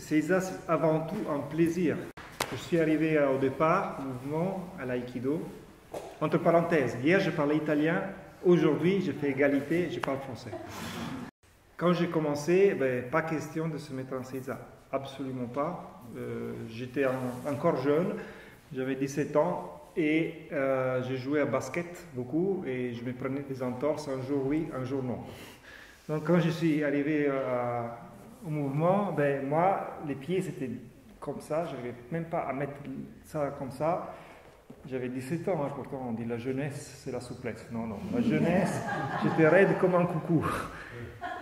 Seiza, c'est avant tout un plaisir. Je suis arrivé au départ, au mouvement, à l'aïkido. Entre parenthèses, hier je parlais italien, aujourd'hui j'ai fait égalité, je parle français. Quand j'ai commencé, pas question de se mettre en Seiza, absolument pas. J'étais encore jeune, j'avais 17 ans et j'ai joué à basket beaucoup et je me prenais des entorses, un jour oui, un jour non. Donc quand je suis arrivé au mouvement, moi, les pieds c'était comme ça, je n'arrivais même pas à mettre ça comme ça. J'avais 17 ans, hein, pourtant on dit la jeunesse c'est la souplesse. Non, non, la jeunesse, j'étais raide comme un coucou.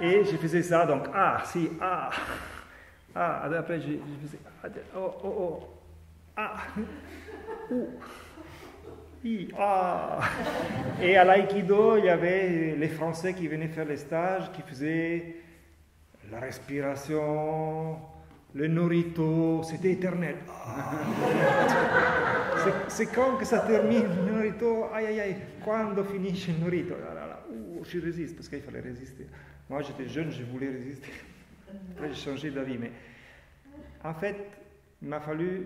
Et je faisais ça, donc après je faisais Et à l'aïkido, il y avait les Français qui venaient faire les stages, qui faisaient la respiration, le norito, c'était éternel. C'est quand que ça termine le norito, quando finisce il norito? Je résiste, parce qu'il fallait résister. Moi j'étais jeune, je voulais résister. Après j'ai changé d'avis, mais en fait, il m'a fallu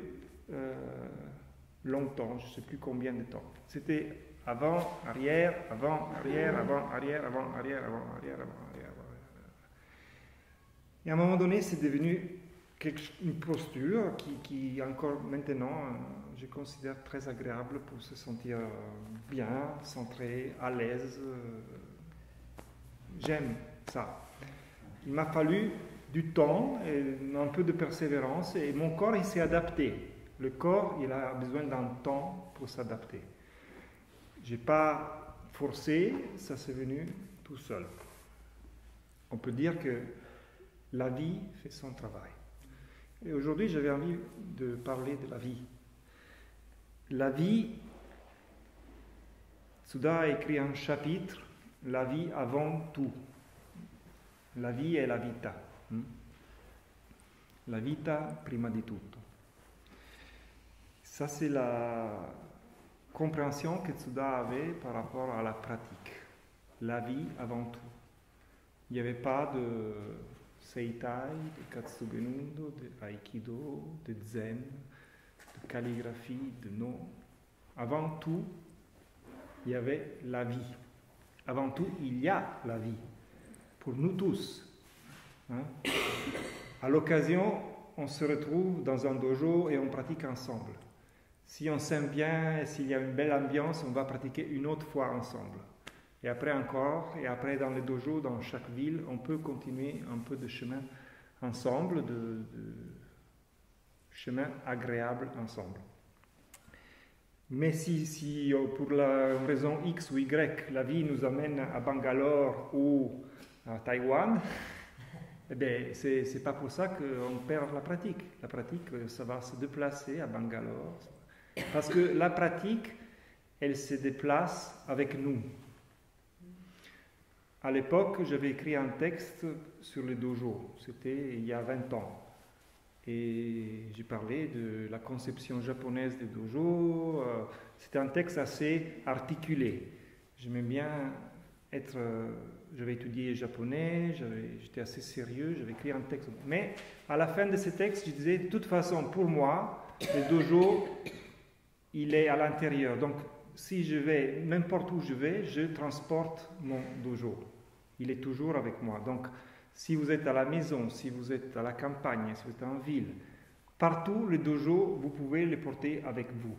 longtemps, je ne sais plus combien de temps. C'était avant, arrière, avant, arrière, avant, arrière, avant, arrière, avant, arrière, avant, arrière. Et à un moment donné, c'est devenu une posture qui encore maintenant, je considère très agréable pour se sentir bien, centré, à l'aise. J'aime ça. Il m'a fallu du temps, et un peu de persévérance, et mon corps, il s'est adapté. Le corps, il a besoin d'un temps pour s'adapter. Je n'ai pas forcé, ça s'est venu tout seul. On peut dire que la vie fait son travail. Et aujourd'hui, j'avais envie de parler de la vie. La vie, Tsuda a écrit un chapitre, la vie avant tout. La vie è la vita. La vita prima di tutto. Ça, c'est la compréhension que Tsuda avait par rapport à la pratique. La vie avant tout. Il n'y avait pas de Seitai, de Katsugenundo, de Aikido, de Zen, de calligraphie, de no. Avant tout, il y avait la vie. Avant tout, il y a la vie. Pour nous tous. À l'occasion, on se retrouve dans un dojo et on pratique ensemble. Si on s'aime bien et s'il y a une belle ambiance, on va pratiquer une autre fois ensemble. Et après encore, et après dans les dojos, dans chaque ville, on peut continuer un peu de chemin ensemble, de chemin agréable ensemble. Mais si pour la raison X ou Y, la vie nous amène à Bangalore ou à Taïwan, c'est pas pour ça qu'on perd la pratique. La pratique, ça va se déplacer à Bangalore. Parce que la pratique, elle se déplace avec nous. À l'époque, j'avais écrit un texte sur le dojo. C'était il y a 20 ans. Et j'ai parlé de la conception japonaise des dojos. C'était un texte assez articulé. J'aimais bien être... j'avais étudié japonais, j'étais assez sérieux, j'avais écrit un texte. Mais à la fin de ce texte, je disais, de toute façon, pour moi, le dojo, il est à l'intérieur. Donc, si je vais, n'importe où je vais, je transporte mon dojo. Il est toujours avec moi. Donc, si vous êtes à la maison, si vous êtes à la campagne, si vous êtes en ville, partout, le dojo, vous pouvez le porter avec vous.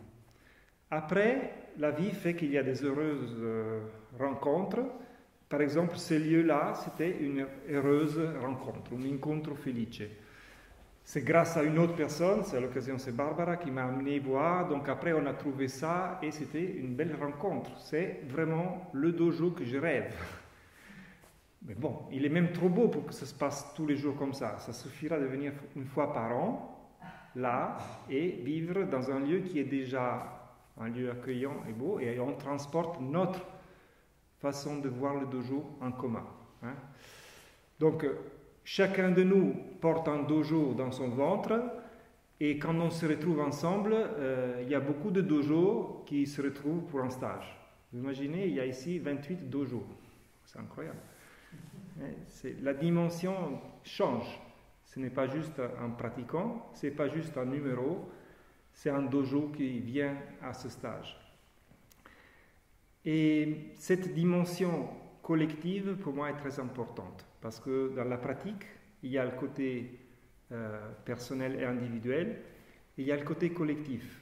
Après, la vie fait qu'il y a des heureuses rencontres. Par exemple, ce lieu-là, c'était une heureuse rencontre, un incontro felice. C'est grâce à une autre personne, c'est à l'occasion, c'est Barbara qui m'a amené voir. Donc après, on a trouvé ça et c'était une belle rencontre. C'est vraiment le dojo que je rêve. Mais bon, il est même trop beau pour que ça se passe tous les jours comme ça. Ça suffira de venir une fois par an, là, et vivre dans un lieu qui est déjà un lieu accueillant et beau, et on transporte notre façon de voir le dojo en commun. Donc, chacun de nous porte un dojo dans son ventre, et quand on se retrouve ensemble, il y a beaucoup de dojos qui se retrouvent pour un stage. Vous imaginez, il y a ici 28 dojos. C'est incroyable. La dimension change. Ce n'est pas juste un pratiquant, ce n'est pas juste un numéro, c'est un dojo qui vient à ce stage. Et cette dimension collective, pour moi, est très importante, parce que dans la pratique, il y a le côté personnel et individuel, et il y a le côté collectif.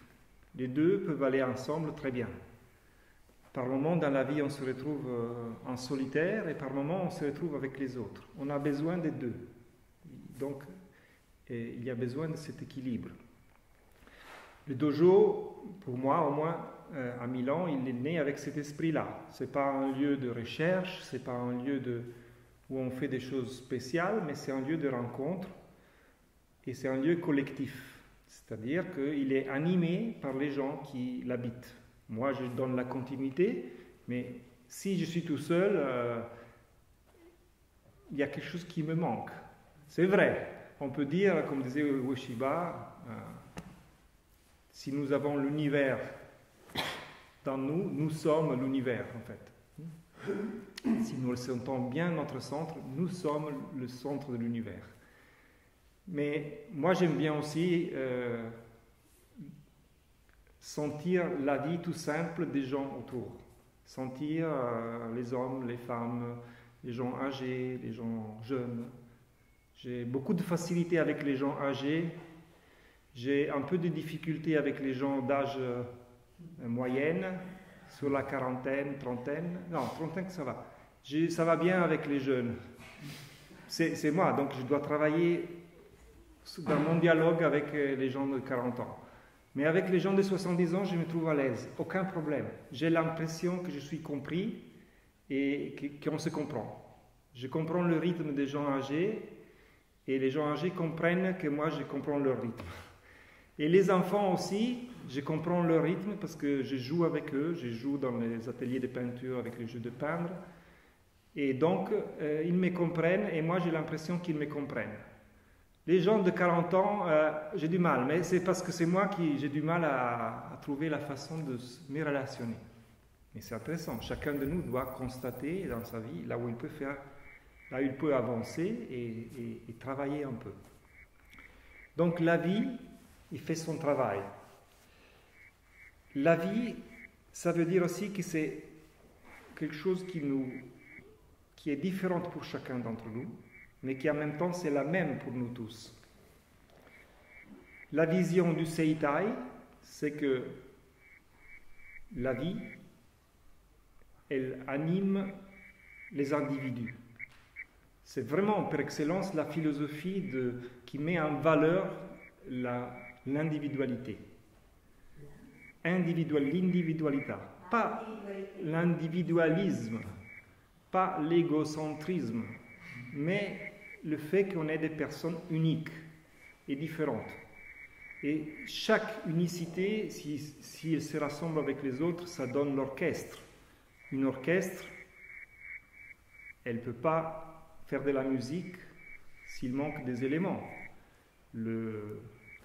Les deux peuvent aller ensemble très bien. Par moments, dans la vie, on se retrouve en solitaire, et par moments, on se retrouve avec les autres. On a besoin des deux. Donc, il y a besoin de cet équilibre. Le dojo, pour moi, au moins, à Milan, il est né avec cet esprit-là. Ce n'est pas un lieu de recherche, ce n'est pas un lieu où on fait des choses spéciales, mais c'est un lieu de rencontre et c'est un lieu collectif. C'est-à-dire qu'il est animé par les gens qui l'habitent. Moi, je donne la continuité, mais si je suis tout seul, il y a quelque chose qui me manque. C'est vrai. On peut dire, comme disait Ueshiba, si nous avons l'univers dans nous, nous sommes l'univers en fait. Si nous le sentons bien, notre centre, nous sommes le centre de l'univers. Mais moi j'aime bien aussi sentir la vie tout simple des gens autour. Sentir les hommes, les femmes, les gens âgés, les gens jeunes. J'ai beaucoup de facilité avec les gens âgés. J'ai un peu de difficulté avec les gens d'âge moyenne, sur la quarantaine, trentaine. Non, trentaine, ça va. Ça va bien avec les jeunes. C'est moi, donc je dois travailler dans mon dialogue avec les gens de 40 ans. Mais avec les gens de 70 ans, je me trouve à l'aise. Aucun problème. J'ai l'impression que je suis compris et qu'on se comprend. Je comprends le rythme des gens âgés et les gens âgés comprennent que moi, je comprends leur rythme. Et les enfants aussi, je comprends leur rythme parce que je joue avec eux, je joue dans les ateliers de peinture avec les jeux de peindre. Et donc, ils me comprennent et moi, j'ai l'impression qu'ils me comprennent. Les gens de 40 ans, j'ai du mal, mais c'est parce que c'est moi qui j'ai du mal à trouver la façon de me relationner. Mais c'est intéressant, chacun de nous doit constater dans sa vie là où il peut faire, là où il peut avancer et travailler un peu. Donc la vie, il fait son travail. La vie, ça veut dire aussi que c'est quelque chose qui est différente pour chacun d'entre nous, mais qui en même temps c'est la même pour nous tous. La vision du Seitai, c'est que la vie, elle anime les individus. C'est vraiment par excellence la philosophie qui met en valeur l'individualité. L'individualité, pas l'individualisme, pas l'égocentrisme, mais le fait qu'on est des personnes uniques et différentes. Et chaque unicité, si elle se rassemble avec les autres, ça donne l'orchestre. Une orchestre, elle ne peut pas faire de la musique s'il manque des éléments. Le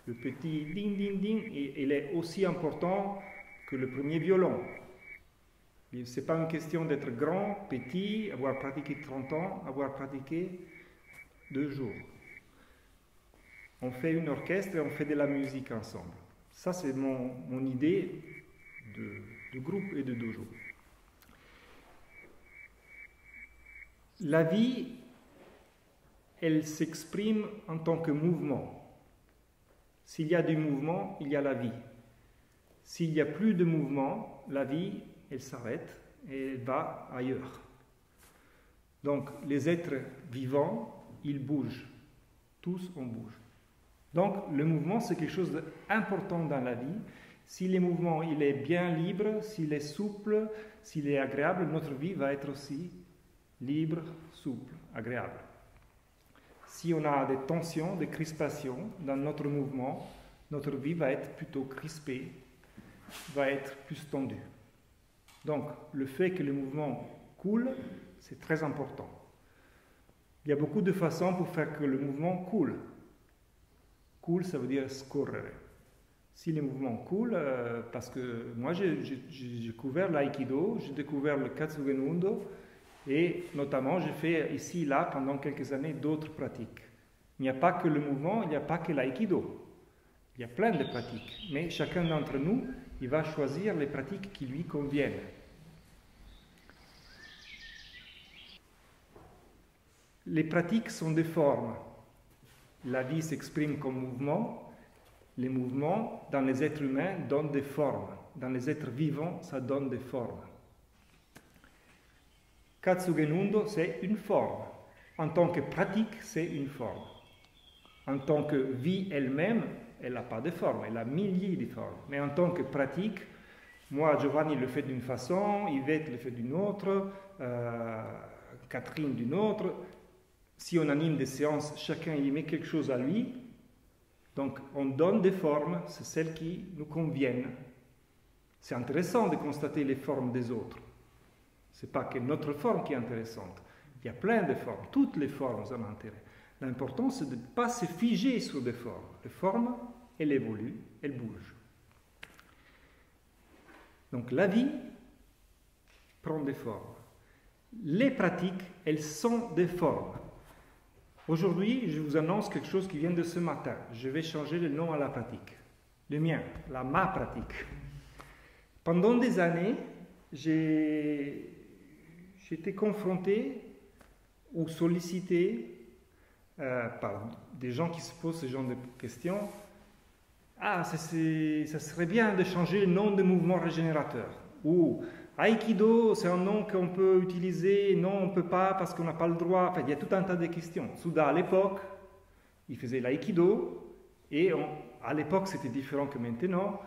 petit ding ding ding, il est aussi important que le premier violon. Ce n'est pas une question d'être grand, petit, avoir pratiqué 30 ans, avoir pratiqué 2 jours. On fait une orchestre et on fait de la musique ensemble. Ça, c'est mon idée de groupe et de dojo. La vie, elle s'exprime en tant que mouvement. S'il y a du mouvement, il y a la vie. S'il n'y a plus de mouvement, la vie, elle s'arrête et elle va ailleurs. Donc, les êtres vivants, ils bougent. Tous, on bouge. Donc, le mouvement, c'est quelque chose d'important dans la vie. Si le mouvement, il est bien libre, s'il est souple, s'il est agréable, notre vie va être aussi libre, souple, agréable. Si on a des tensions, des crispations dans notre mouvement, notre vie va être plutôt crispée, va être plus tendue. Donc, le fait que le mouvement coule, c'est très important. Il y a beaucoup de façons pour faire que le mouvement coule. Coule, ça veut dire scorrere. Si le mouvement coule, parce que moi j'ai découvert l'aïkido, j'ai découvert le Katsugen Undo, et notamment j'ai fait ici, là, pendant quelques années, d'autres pratiques. Il n'y a pas que le mouvement, il n'y a pas que l'aïkido. Il y a plein de pratiques, mais chacun d'entre nous, il va choisir les pratiques qui lui conviennent. Les pratiques sont des formes. La vie s'exprime comme mouvement. Les mouvements, dans les êtres humains, donnent des formes. Dans les êtres vivants, ça donne des formes. Katsugenundo, c'est une forme. En tant que pratique, c'est une forme. En tant que vie elle-même, elle n'a pas de forme, elle a milliers de formes. Mais en tant que pratique, moi, Giovanni le fait d'une façon, Yvette le fait d'une autre, Catherine d'une autre. Si on anime des séances, chacun y met quelque chose à lui. Donc, on donne des formes, c'est celles qui nous conviennent. C'est intéressant de constater les formes des autres. Ce n'est pas que notre forme qui est intéressante. Il y a plein de formes, toutes les formes ont un intérêt. L'important, c'est de ne pas se figer sur des formes. Les formes, elles évoluent, elles bougent. Donc la vie prend des formes. Les pratiques, elles sont des formes. Aujourd'hui, je vous annonce quelque chose qui vient de ce matin. Je vais changer le nom à la pratique. Le mien, ma pratique. Pendant des années, j'ai été confronté ou sollicité par des gens qui se posent ce genre de questions. Ah, ça serait bien de changer le nom de mouvement régénérateur. Ou Aïkido, c'est un nom qu'on peut utiliser. Non, on ne peut pas parce qu'on n'a pas le droit. Enfin, il y a tout un tas de questions. Souda, à l'époque, il faisait l'aïkido. Et à l'époque, c'était différent que maintenant.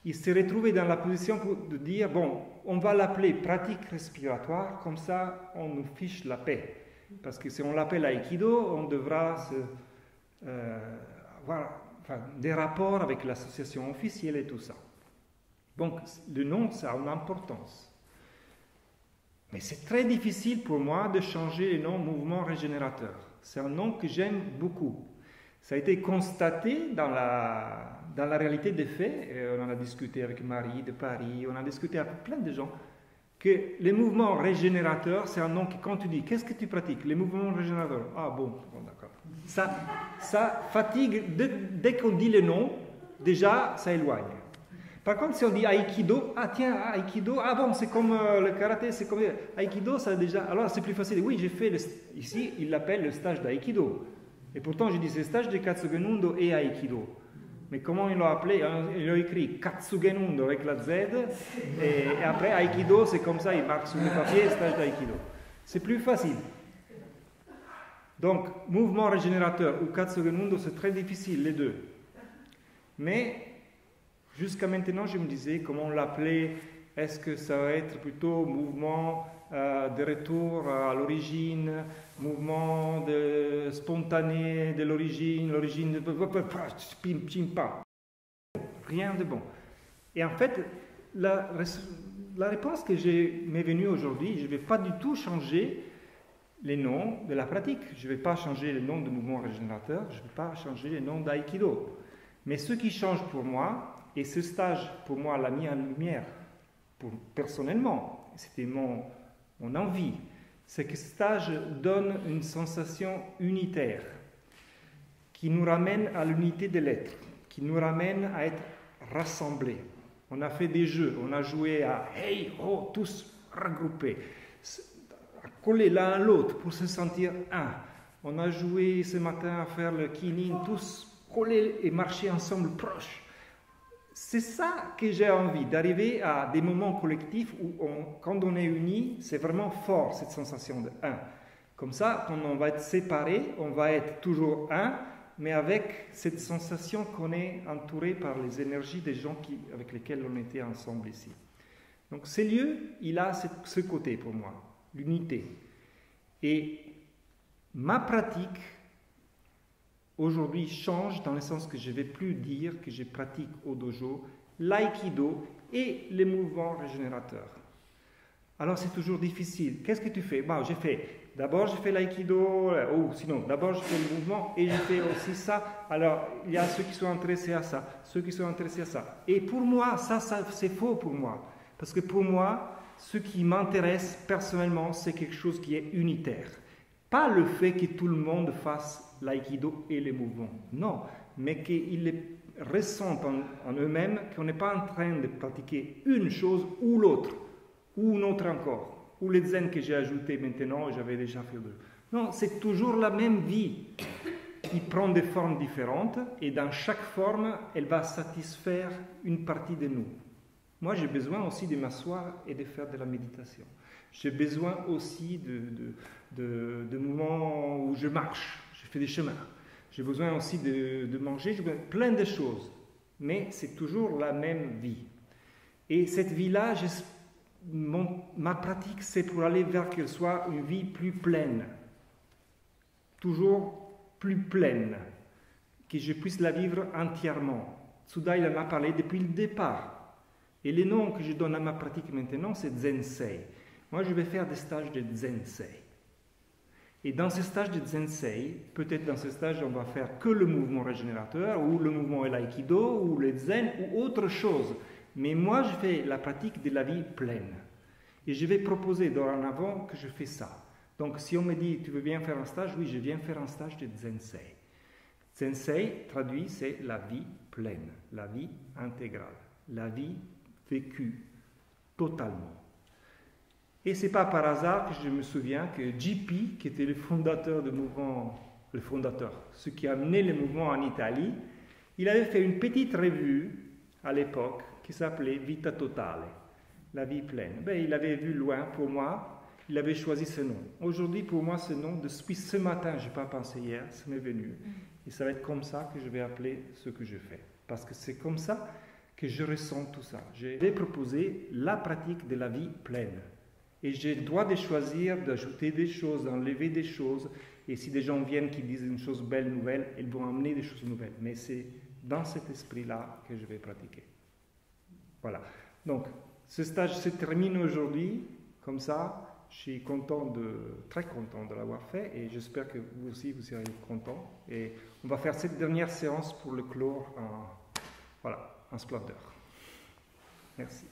Il s'est retrouvé dans la position de dire, bon, on va l'appeler pratique respiratoire. Comme ça, on nous fiche la paix. Parce que si on l'appelle Aïkido, on devra avoir des rapports avec l'association officielle et tout ça. Donc, le nom, ça a une importance. Mais c'est très difficile pour moi de changer le nom mouvement régénérateur. C'est un nom que j'aime beaucoup. Ça a été constaté dans la réalité des faits. On en a discuté avec Marie de Paris, on a discuté avec plein de gens. Que les mouvements régénérateurs, c'est un nom que quand tu dis, qu'est-ce que tu pratiques? Les mouvements régénérateurs. Ah bon d'accord. Ça fatigue, dès qu'on dit le nom, déjà, ça éloigne. Par contre, si on dit Aïkido, ah tiens, Aïkido, ah bon, c'est comme le karaté, c'est comme... Aïkido, ça déjà... Alors, c'est plus facile. Oui, j'ai fait, ici, il l'appelle le stage d'Aïkido. Et pourtant, je dis, c'est le stage de Katsugenundo et Aïkido. Mais comment ils l'ont appelé? Ils l'ont écrit Katsugenundo avec la Z, et après Aïkido, c'est comme ça, il marque sur le papier, stage d'Aïkido. C'est plus facile. Donc, mouvement régénérateur ou Katsugenundo, c'est très difficile, les deux. Mais, jusqu'à maintenant, je me disais, comment l'appeler? Est-ce que ça va être plutôt mouvement de retour à l'origine, mouvement spontané de l'origine de... Rien de bon. Et en fait, la réponse que m'est venue aujourd'hui, je ne vais pas du tout changer les noms de la pratique. Je ne vais pas changer le nom de mouvement régénérateur, je ne vais pas changer le nom d'Aïkido. Mais ce qui change pour moi, et ce stage pour moi l'a mis en lumière, personnellement, c'était mon envie, c'est que ce stage donne une sensation unitaire qui nous ramène à l'unité de l'être, qui nous ramène à être rassemblés. On a fait des jeux, on a joué à hey, oh, tous regroupés, collés l'un à l'autre pour se sentir un. On a joué ce matin à faire le kinin, tous collés et marcher ensemble proches. C'est ça que j'ai envie, d'arriver à des moments collectifs où, quand on est unis, c'est vraiment fort cette sensation de un. Comme ça, quand on va être séparés, on va être toujours un, mais avec cette sensation qu'on est entouré par les énergies des gens avec lesquels on était ensemble ici. Donc ce lieu, il a ce côté pour moi, l'unité. Et ma pratique aujourd'hui change dans le sens que je ne vais plus dire que je pratique au dojo l'aïkido et les mouvements régénérateurs. Alors c'est toujours difficile. Qu'est-ce que tu fais? Bon, d'abord j'ai fait l'aïkido, ou sinon d'abord je fais le mouvement et je fais aussi ça. Alors il y a ceux qui sont intéressés à ça, ceux qui sont intéressés à ça. Et pour moi, ça c'est faux pour moi. Parce que pour moi, ce qui m'intéresse personnellement, c'est quelque chose qui est unitaire. Pas le fait que tout le monde fasse l'aïkido et les mouvements. Non, mais qu'ils ressentent en eux-mêmes qu'on n'est pas en train de pratiquer une chose ou l'autre, ou une autre encore, ou les zen que j'ai ajouté maintenant, j'avais déjà fait deux. Non, c'est toujours la même vie qui prend des formes différentes et dans chaque forme, elle va satisfaire une partie de nous. Moi, j'ai besoin aussi de m'asseoir et de faire de la méditation. J'ai besoin aussi de moments où je marche, je fais des chemins. J'ai besoin aussi de manger, j'ai besoin de plein de choses. Mais c'est toujours la même vie. Et cette vie-là, ma pratique, c'est pour aller vers qu'elle soit une vie plus pleine. Toujours plus pleine. Que je puisse la vivre entièrement. Tsuda, il en a parlé depuis le départ. Et le nom que je donne à ma pratique maintenant, c'est Zensei. Moi, je vais faire des stages de Zensei. Et dans ces stages de Zensei, peut-être dans ces stages, on va faire que le mouvement régénérateur, ou le mouvement l'aïkido, ou le zen, ou autre chose. Mais moi, je fais la pratique de la vie pleine. Et je vais proposer dorénavant que je fais ça. Donc, si on me dit, tu veux bien faire un stage? Oui, je viens faire un stage de Zensei. Zensei, traduit, c'est la vie pleine, la vie intégrale, la vie vécue totalement. Et ce n'est pas par hasard que je me souviens que JP, qui était le fondateur du mouvement, ce qui a amené le mouvement en Italie, il avait fait une petite revue à l'époque qui s'appelait Vita Totale, la vie pleine. Ben, il avait vu loin pour moi, il avait choisi ce nom. Aujourd'hui, pour moi, ce nom, depuis ce matin, je n'ai pas pensé hier, ça m'est venu. Et ça va être comme ça que je vais appeler ce que je fais. Parce que c'est comme ça que je ressens tout ça. Je vais proposer la pratique de la vie pleine. Et j'ai le droit de choisir, d'ajouter des choses, d'enlever des choses. Et si des gens viennent qui disent une chose belle, nouvelle, ils vont amener des choses nouvelles. Mais c'est dans cet esprit-là que je vais pratiquer. Voilà. Donc, ce stage se termine aujourd'hui. Comme ça, je suis très content de l'avoir fait. Et j'espère que vous aussi, vous serez contents. Et on va faire cette dernière séance pour le clore en splendeur. Merci.